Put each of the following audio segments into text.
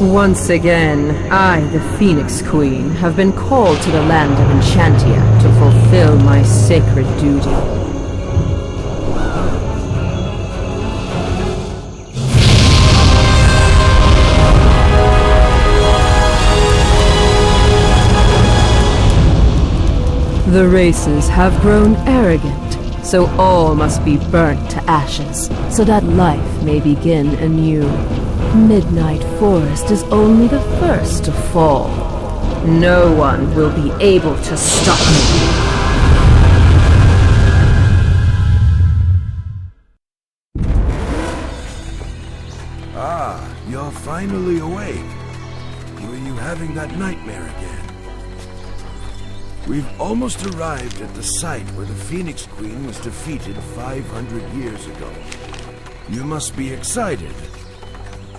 Once again, I, the Phoenix Queen, have been called to the land of Enchantia to fulfill my sacred duty. The races have grown arrogant, so all must be burnt to ashes, so that life may begin anew. Midnight Forest is only the first to fall. No one will be able to stop me. Ah, you're finally awake. Were you having that nightmare again? We've almost arrived at the site where the Phoenix Queen was defeated 500 years ago. You must be excited,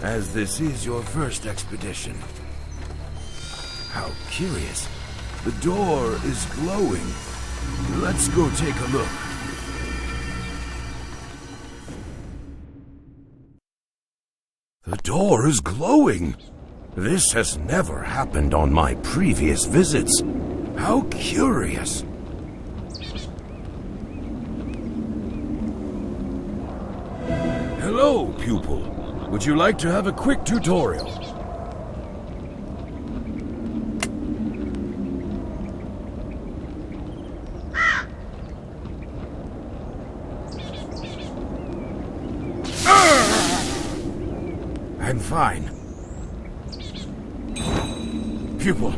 as this is your first expedition. How curious. The door is glowing. Let's go take a look. The door is glowing. This has never happened on my previous visits. How curious. Hello, pupil. Would you like to have a quick tutorial? I'm fine. Pupil,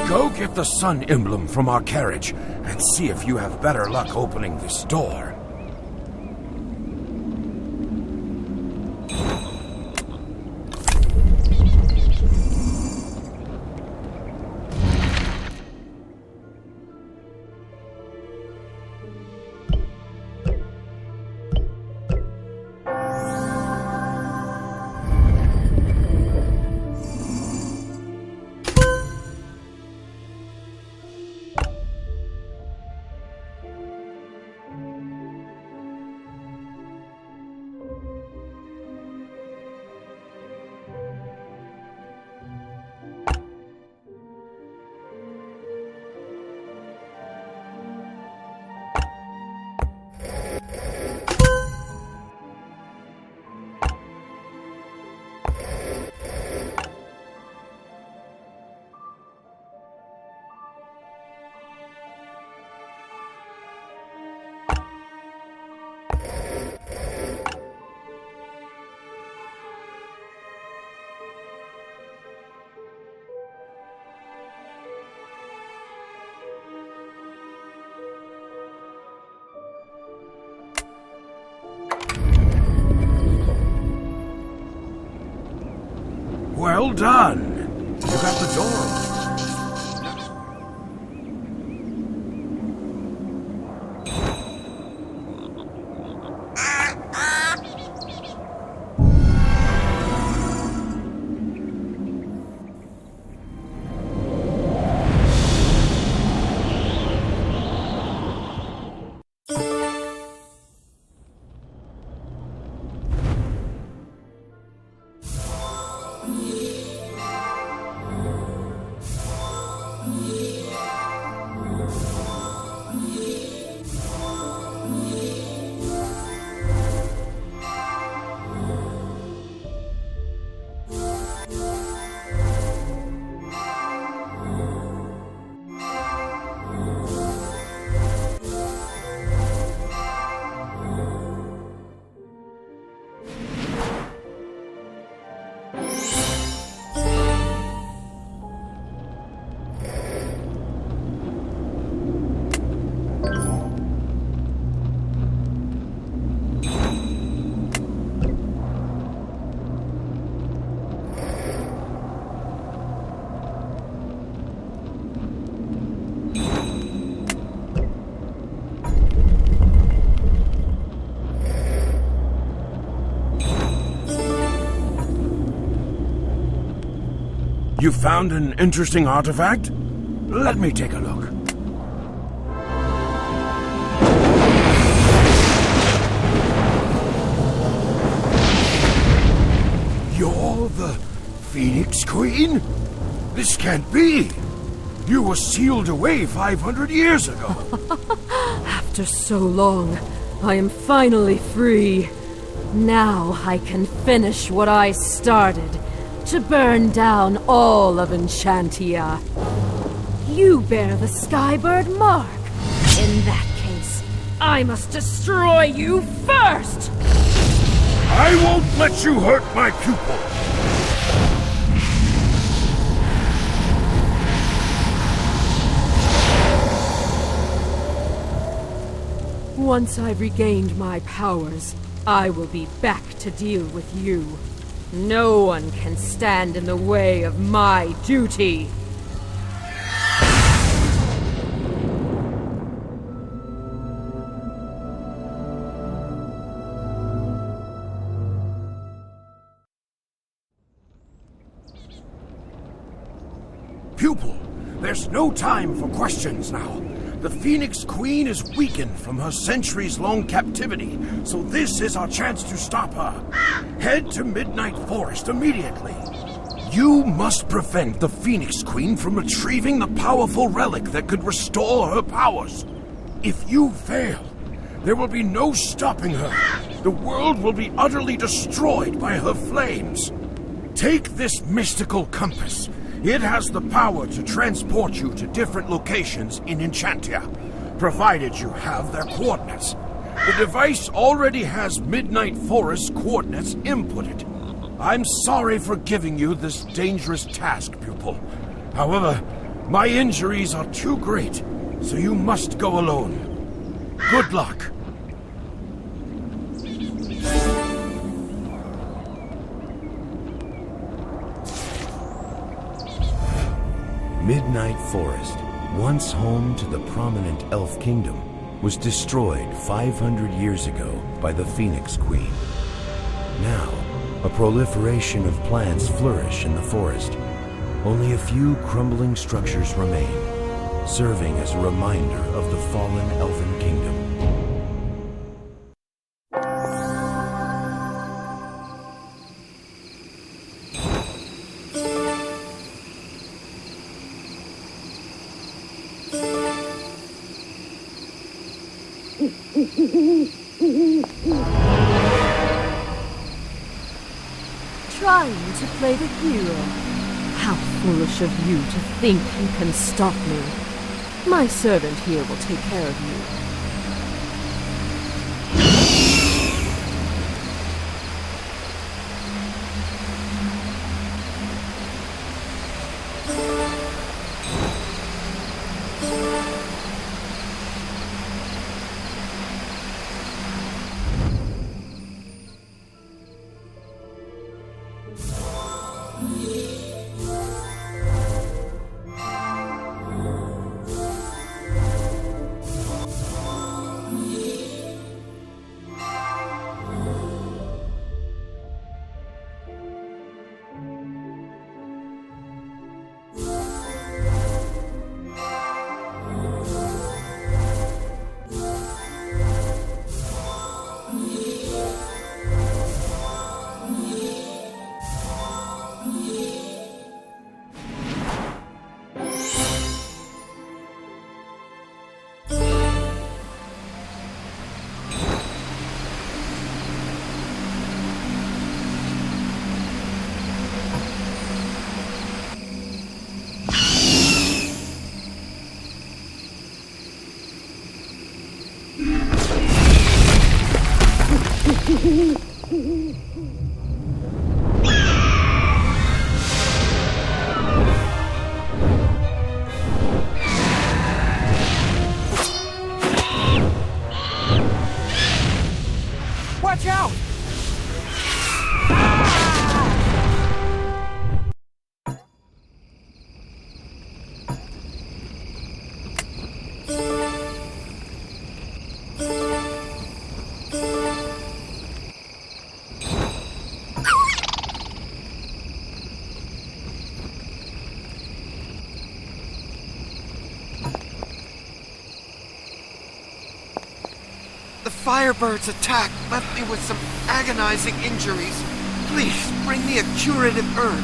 go get the sun emblem from our carriage and see if you have better luck opening this door. Well done! You got the door open. You found an interesting artifact? Let me take a look. You're the Phoenix Queen? This can't be! You were sealed away 500 years ago! After so long, I am finally free. Now I can finish what I started, to burn down all of Enchantia. You bear the Skybird mark. In that case, I must destroy you first! I won't let you hurt my pupil! Once I've regained my powers, I will be back to deal with you. No one can stand in the way of my duty. Pupil, there's no time for questions now. The Phoenix Queen is weakened from her centuries-long captivity, so this is our chance to stop her. Head to Midnight Forest immediately. You must prevent the Phoenix Queen from retrieving the powerful relic that could restore her powers. If you fail, there will be no stopping her. The world will be utterly destroyed by her flames. Take this mystical compass. It has the power to transport you to different locations in Enchantia, provided you have their coordinates. The device already has Midnight Forest coordinates inputted. I'm sorry for giving you this dangerous task, pupil. However, my injuries are too great, so you must go alone. Good luck. Midnight Forest, once home to the prominent elf kingdom, was destroyed 500 years ago by the Phoenix Queen. Now, a proliferation of plants flourish in the forest. Only a few crumbling structures remain, serving as a reminder of the fallen elven kingdom. Trying to play the hero. How foolish of you to think you can stop me. My servant here will take care of you. Watch out! The Firebirds attack left me with some agonizing injuries. Please, bring me a curative herb.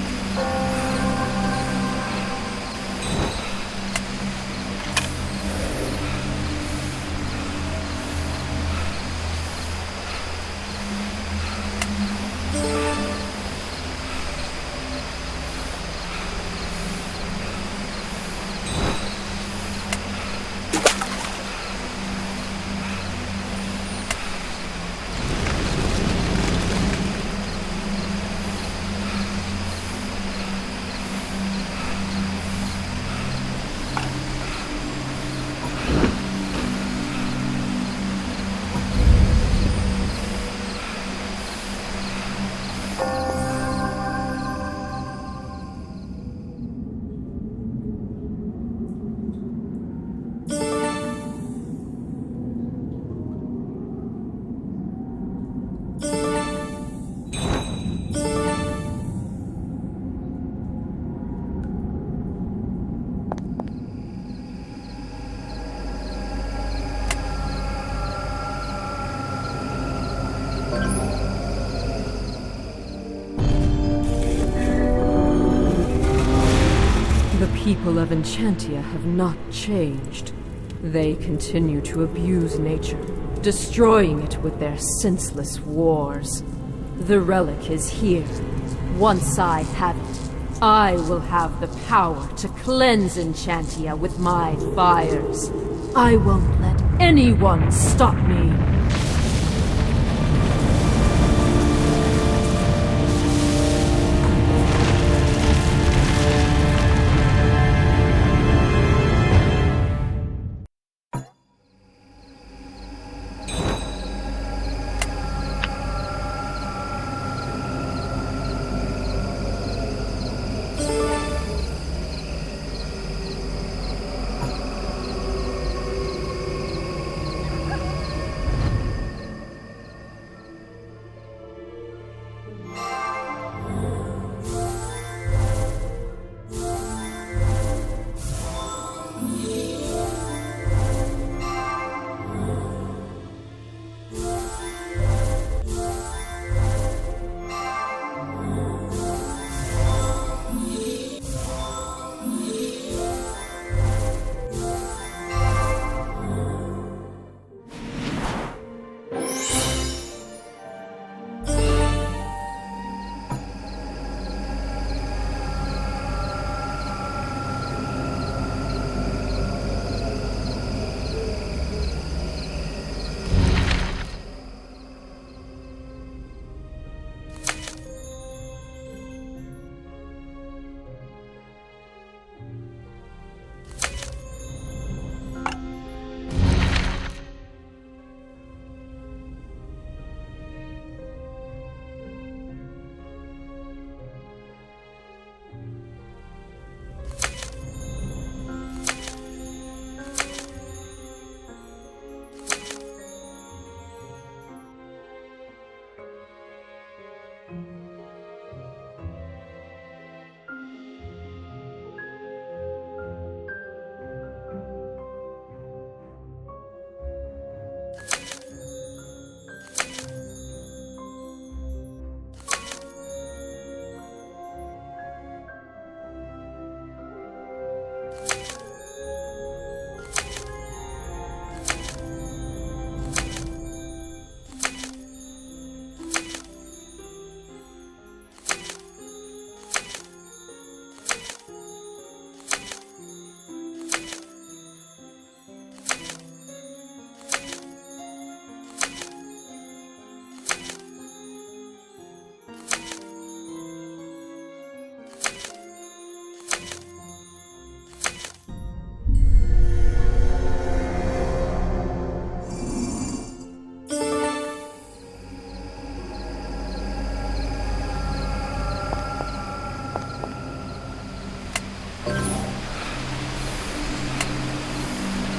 The people of Enchantia have not changed. They continue to abuse nature, destroying it with their senseless wars. The relic is here. Once I have it, I will have the power to cleanse Enchantia with my fires. I won't let anyone stop me.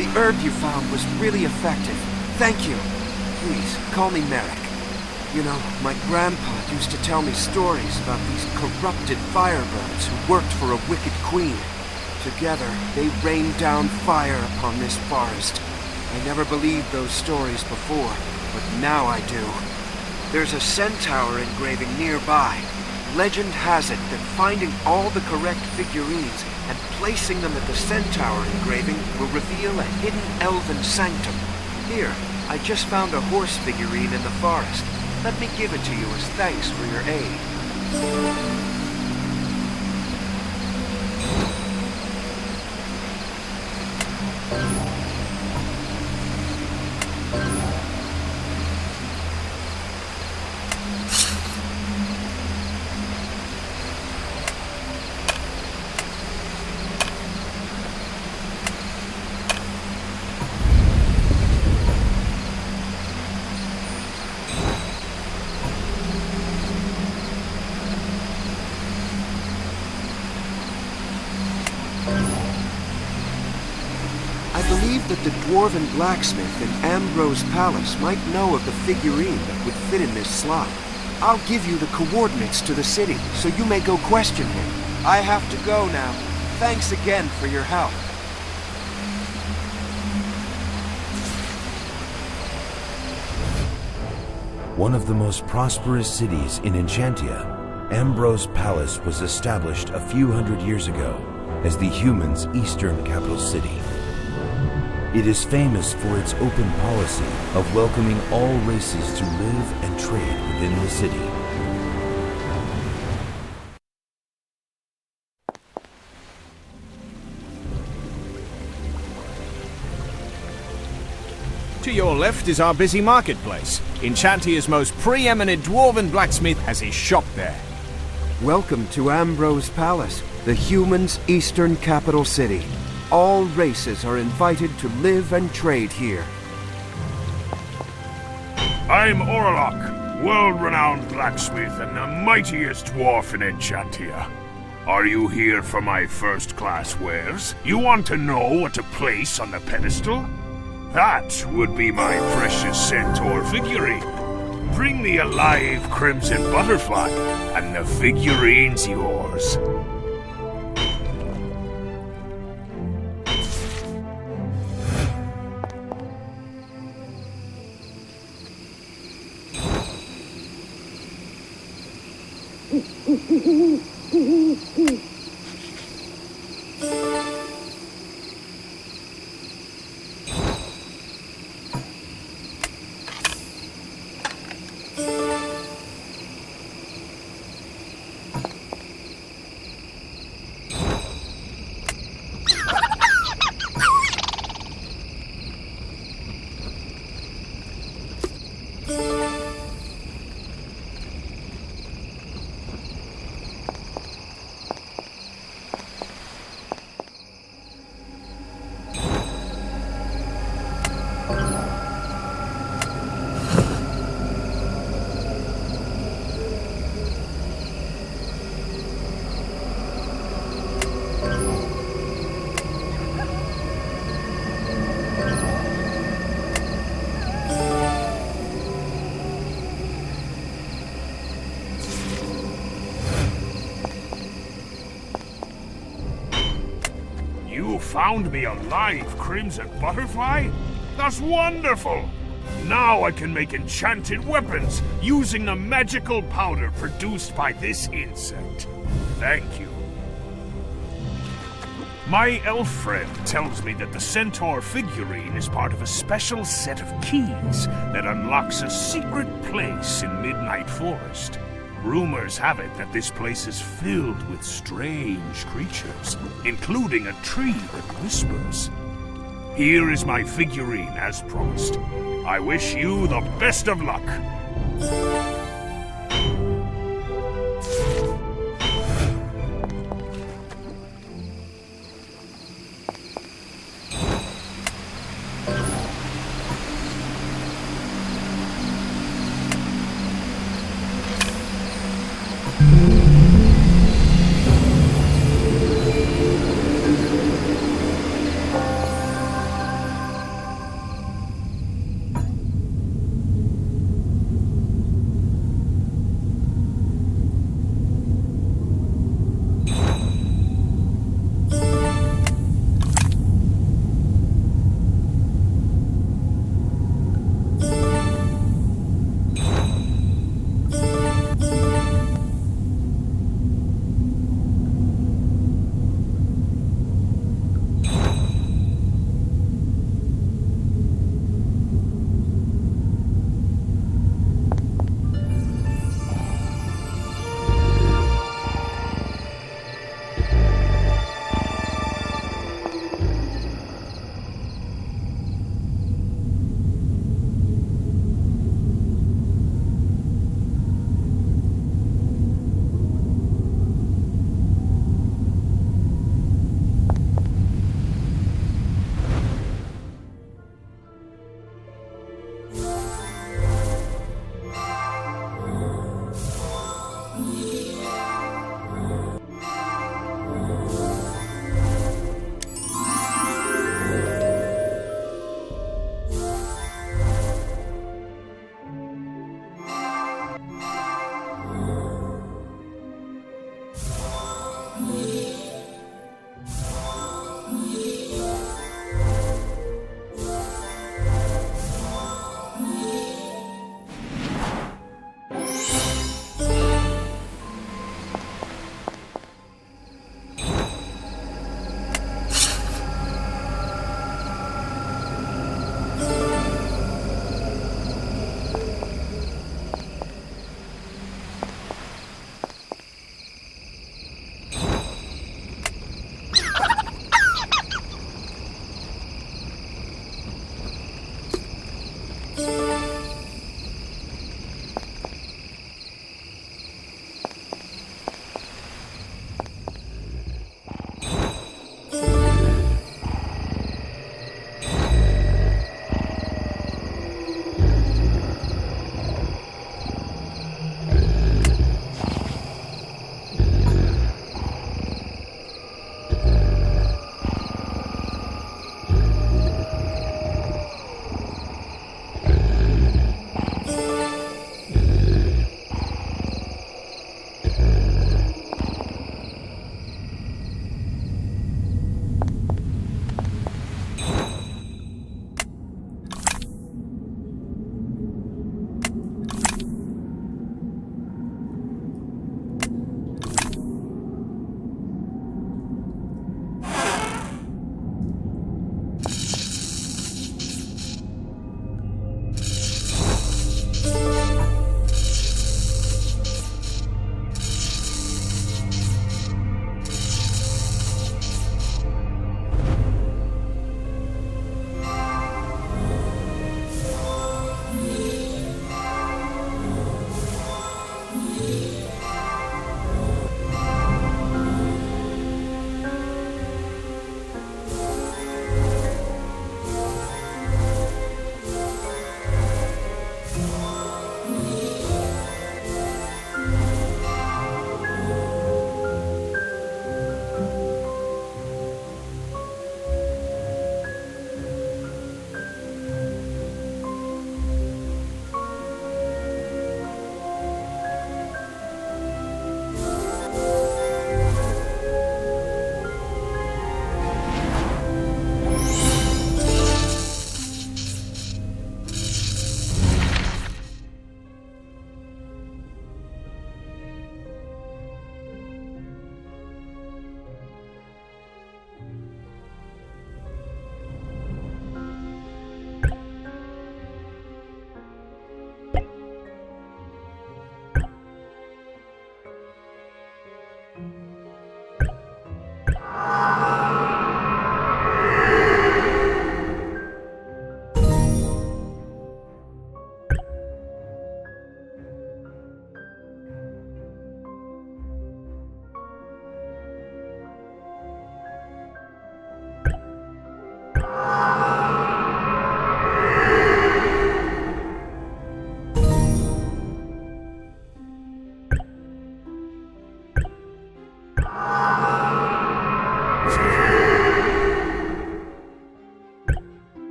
The herb you found was really effective. Thank you. Please, call me Merrick. You know, my grandpa used to tell me stories about these corrupted firebirds who worked for a wicked queen. Together, they rained down fire upon this forest. I never believed those stories before, but now I do. There's a centaur engraving nearby. Legend has it that finding all the correct figurines and placing them at the centaur engraving will reveal a hidden elven sanctum. Here, I just found a horse figurine in the forest. Let me give it to you as thanks for your aid. I believe that the dwarven blacksmith in Ambrose Palace might know of the figurine that would fit in this slot. I'll give you the coordinates to the city, so you may go question him. I have to go now. Thanks again for your help. One of the most prosperous cities in Enchantia, Ambrose Palace was established a few hundred years ago as the humans' eastern capital city. It is famous for its open policy of welcoming all races to live and trade within the city. To your left is our busy marketplace. Enchantia's most preeminent dwarven blacksmith has his shop there. Welcome to Ambrose Palace, the humans' eastern capital city. All races are invited to live and trade here. I'm Orlok, world-renowned blacksmith and the mightiest dwarf in Enchantia. Are you here for my first-class wares? You want to know what to place on the pedestal? That would be my precious centaur figurine. Bring me a live crimson butterfly, and the figurine's yours. Found me a live crimson butterfly? That's wonderful! Now I can make enchanted weapons using the magical powder produced by this insect. Thank you. My elf friend tells me that the centaur figurine is part of a special set of keys that unlocks a secret place in Midnight Forest. Rumors have it that this place is filled with strange creatures, including a tree that whispers. Here is my figurine as promised. I wish you the best of luck.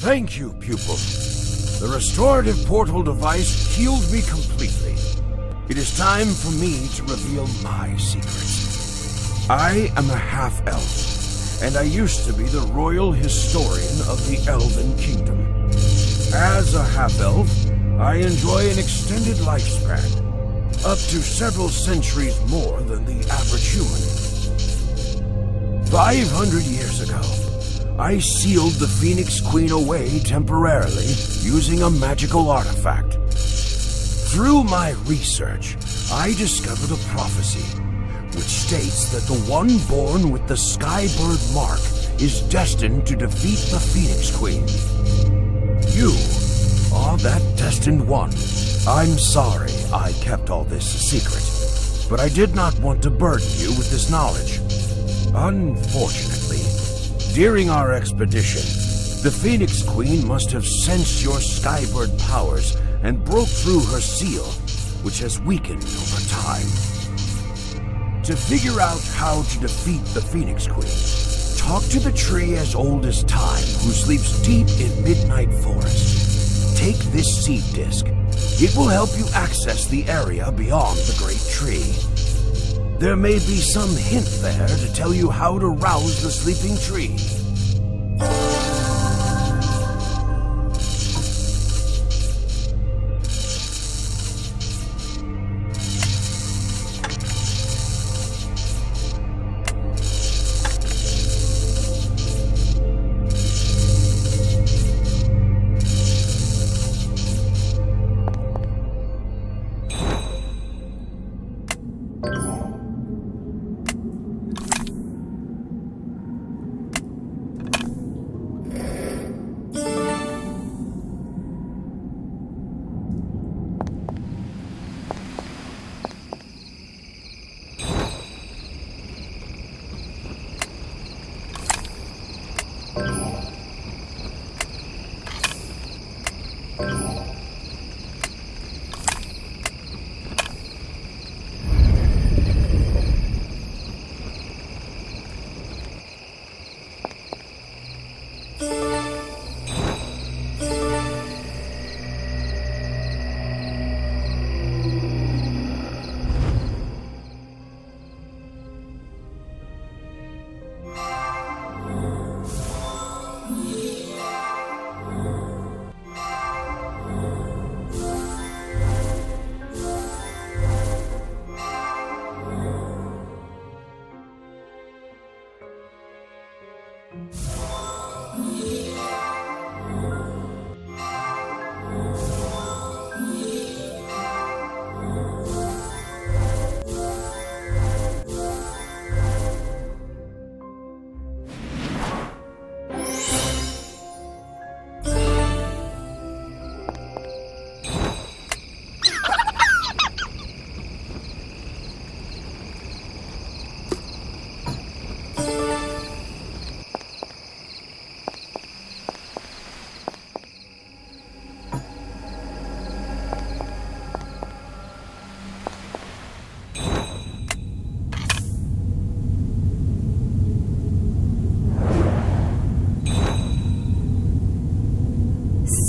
Thank you, pupil. The restorative portal device healed me completely. It is time for me to reveal my secrets. I am a half-elf, and I used to be the royal historian of the Elven Kingdom. As a half-elf, I enjoy an extended lifespan, up to several centuries more than the average human. 500 years ago, I sealed the Phoenix Queen away temporarily using a magical artifact. Through my research, I discovered a prophecy which states that the one born with the Skybird mark is destined to defeat the Phoenix Queen. You are that destined one. I'm sorry I kept all this a secret, but I did not want to burden you with this knowledge. Unfortunately, during our expedition, the Phoenix Queen must have sensed your Skybird powers and broke through her seal, which has weakened over time. To figure out how to defeat the Phoenix Queen, talk to the tree as old as time who sleeps deep in Midnight Forest. Take this seed disc. It will help you access the area beyond the great tree. There may be some hint there to tell you how to rouse the sleeping tree.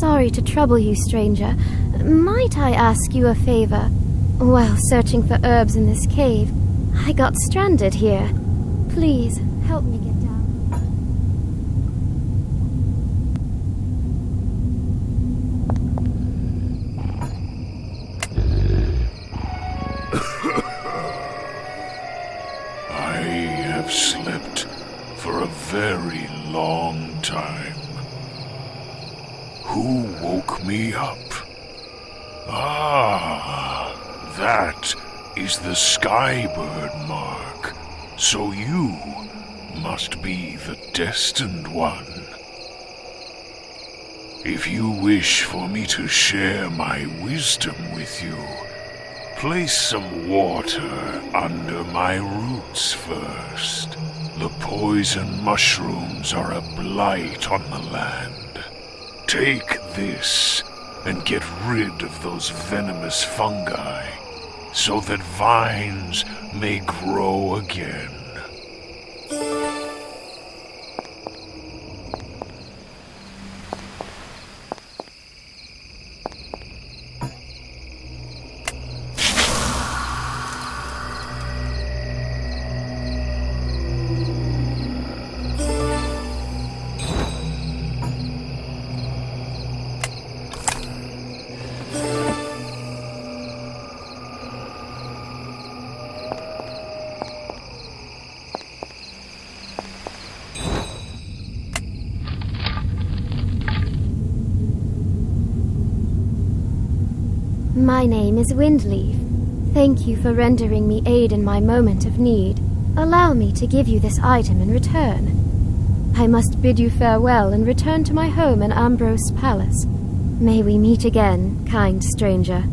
sorry to trouble you, stranger. Might I ask you a favor? While searching for herbs in this cave, I got stranded here. Please, help me get down. I have slept for a very long time. Who woke me up? Ah, that is the skybird mark. So you must be the destined one. If you wish for me to share my wisdom with you, place some water under my roots first. The poison mushrooms are a blight on the land. Take this and get rid of those venomous fungi so that vines may grow again. My name is Windleaf. Thank you for rendering me aid in my moment of need. Allow me to give you this item in return. I must bid you farewell and return to my home in Ambrose Palace. May we meet again, kind stranger.